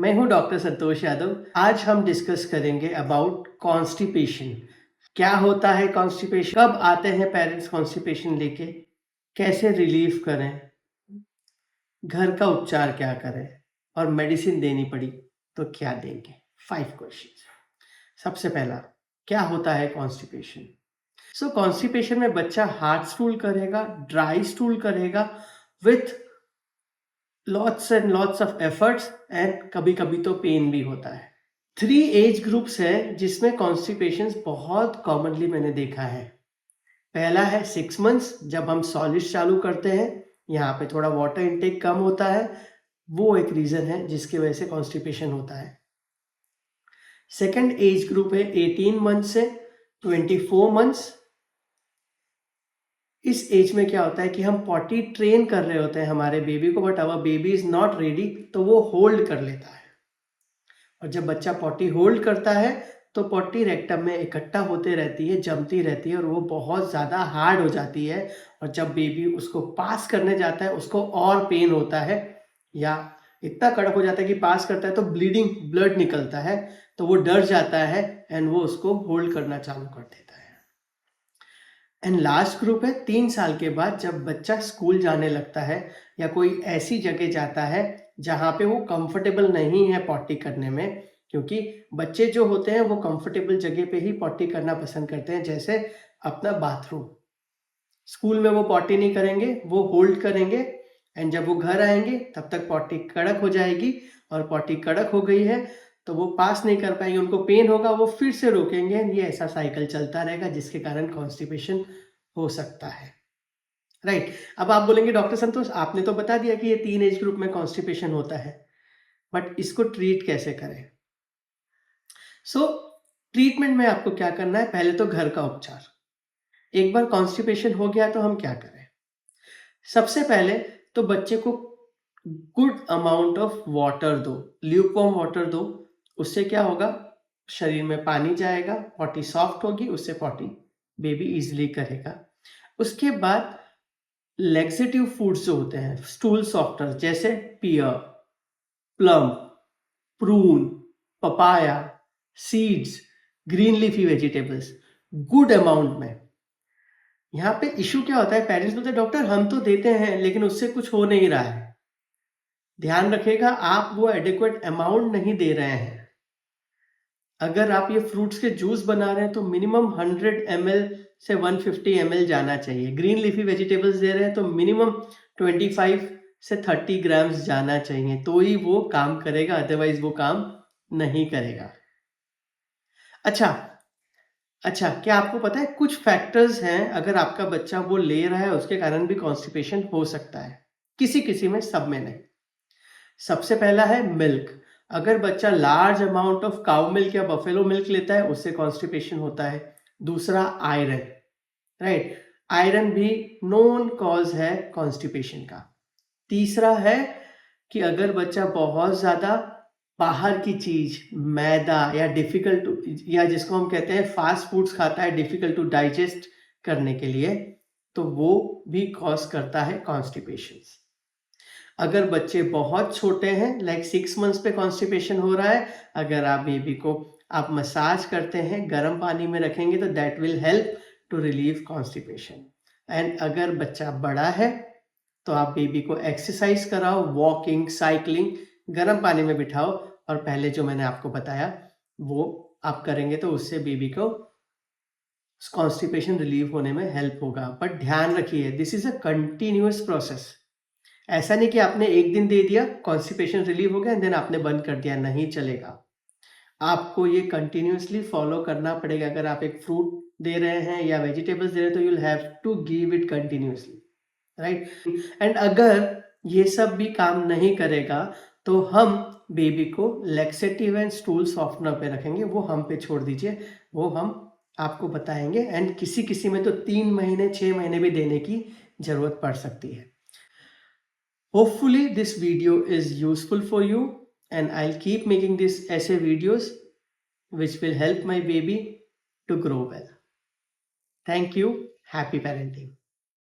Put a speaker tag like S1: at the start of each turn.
S1: मैं हूं डॉक्टर संतोष यादव। आज हम डिस्कस करेंगे अबाउट कॉन्स्टिपेशन। क्या होता है कॉन्स्टिपेशन, कब आते हैं पेरेंट्स कॉन्स्टिपेशन लेके, कैसे रिलीफ करें, घर का उपचार क्या करें और मेडिसिन देनी पड़ी तो क्या देंगे। 5 क्वेश्चन। सबसे पहला, क्या होता है कॉन्स्टिपेशन? कॉन्स्टिपेशन में बच्चा हार्ड स्टूल करेगा, ड्राई स्टूल करेगा with lots and lots of efforts and कभी कभी तो पेन भी होता है। 3 एज ग्रुप्स हैं जिसमें कॉन्स्टिपेशन बहुत कॉमनली मैंने देखा है। पहला है 6 मंथ्स, जब हम सॉलिड्स चालू करते हैं, यहाँ पे थोड़ा वाटर इनटेक कम होता है, वो एक रीजन है जिसकी वजह से कॉन्स्टिपेशन होता है। सेकेंड एज ग्रुप है 18 मंथ से 24 मंथ्स। इस एज में क्या होता है कि हम पॉटी ट्रेन कर रहे होते हैं हमारे बेबी को, but our baby is not ready, तो वो होल्ड कर लेता है। और जब बच्चा पॉटी होल्ड करता है तो पॉटी रेक्टम में इकट्ठा होते रहती है, जमती रहती है और वो बहुत ज़्यादा हार्ड हो जाती है। और जब बेबी उसको पास करने जाता है उसको और पेन होता है, या इतना कड़क हो जाता है कि पास करता है तो ब्लड निकलता है, तो वो डर जाता है एंड वो उसको होल्ड करना चालू कर देता है। एंड लास्ट ग्रुप है 3 साल के बाद, जब बच्चा स्कूल जाने लगता है या कोई ऐसी जगह जाता है जहाँ पे वो कंफर्टेबल नहीं है पॉटी करने में, क्योंकि बच्चे जो होते हैं वो कंफर्टेबल जगह पे ही पॉटी करना पसंद करते हैं, जैसे अपना बाथरूम। स्कूल में वो पॉटी नहीं करेंगे, वो होल्ड करेंगे एंड जब वो घर आएंगे तब तक पॉटी कड़क हो जाएगी, और पॉटी कड़क हो गई है तो वो पास नहीं कर पाएंगे, उनको पेन होगा, वो फिर से रोकेंगे। ये ऐसा साइकिल चलता रहेगा जिसके कारण कॉन्स्टिपेशन हो सकता है। राइट। अब आप बोलेंगे डॉक्टर संतोष आपने तो बता दिया कि ये 3 एज ग्रुप में कॉन्स्टिपेशन होता है, बट इसको ट्रीट कैसे करें? ट्रीटमेंट में आपको क्या करना है? पहले तो घर का उपचार। एक बार कॉन्स्टिपेशन हो गया तो हम क्या करें? सबसे पहले तो बच्चे को गुड अमाउंट ऑफ वाटर दो, ल्यूकवार्म वाटर दो। उससे क्या होगा, शरीर में पानी जाएगा, पॉटी सॉफ्ट होगी, उससे पॉटी बेबी इजीली करेगा। उसके बाद लेक्सेटिव फूड्स जो होते हैं, स्टूल सॉफ्टनर, जैसे pear, plum, prune, papaya, seeds, green leafy vegetables, good amount में। यहाँ पे इशू क्या होता है, पेरेंट्स बोलते हैं डॉक्टर हम तो देते हैं लेकिन उससे कुछ हो नहीं रहा है। ध्यान रखिएगा, आप वो एडिक्वेट अमाउंट नहीं दे रहे हैं। अगर आप ये फ्रूट्स के जूस बना रहे हैं तो मिनिमम 100 ml से 150 ml जाना चाहिए। ग्रीन लीफी वेजिटेबल्स दे रहे हैं तो मिनिमम 25 से 30 ग्राम्स जाना चाहिए, तो ही वो काम करेगा, अदरवाइज वो काम नहीं करेगा। अच्छा, क्या आपको पता है कुछ फैक्टर्स हैं, अगर आपका बच्चा वो ले रहा है उसके कारण भी कॉन्स्टिपेशन हो सकता है, किसी किसी में, सब में नहीं। सबसे पहला है मिल्क। अगर बच्चा large amount of cow milk या बफेलो मिल्क लेता है उससे कॉन्स्टिपेशन होता है। दूसरा आयरन, राइट, आयरन भी नोन कॉज है कॉन्स्टिपेशन का। तीसरा है कि अगर बच्चा बहुत ज्यादा बाहर की चीज, मैदा या डिफिकल्ट टू, या जिसको हम कहते हैं फास्ट फूड्स खाता है डिफिकल्ट टू डाइजेस्ट करने के लिए, तो वो भी कॉज करता है कॉन्स्टिपेशन। अगर बच्चे बहुत छोटे हैं, लाइक 6 मंथ्स पे कॉन्स्टिपेशन हो रहा है, अगर आप बेबी को आप मसाज करते हैं, गर्म पानी में रखेंगे तो that will help to relieve constipation. And अगर बच्चा बड़ा है तो आप बेबी को एक्सरसाइज कराओ, वॉकिंग, साइकिलिंग, गर्म पानी में बिठाओ, और पहले जो मैंने आपको बताया वो आप करेंगे तो उससे बेबी को कॉन्स्टिपेशन रिलीव होने में हेल्प होगा। बट ध्यान रखिए, this is a continuous process. ऐसा नहीं कि आपने एक दिन दे दिया, कॉन्स्टिपेशन रिलीव हो गया एंड देन आपने बंद कर दिया, नहीं चलेगा। आपको ये कंटिन्यूअसली फॉलो करना पड़ेगा। अगर आप एक फ्रूट दे रहे हैं या वेजिटेबल्स दे रहे हैं तो you will have to give it continuously, right. And अगर ये सब भी काम नहीं करेगा तो हम बेबी को लेक्सेटिव एंड स्टूल सॉफ्टनर पे रखेंगे, वो हम पे छोड़ दीजिए, वो हम आपको बताएंगे। एंड किसी किसी में तो 3 महीने 6 महीने भी देने की जरूरत पड़ सकती है। Hopefully this video is useful for you, and I'll keep making these essay videos which will help my baby to grow well. Thank you. Happy parenting.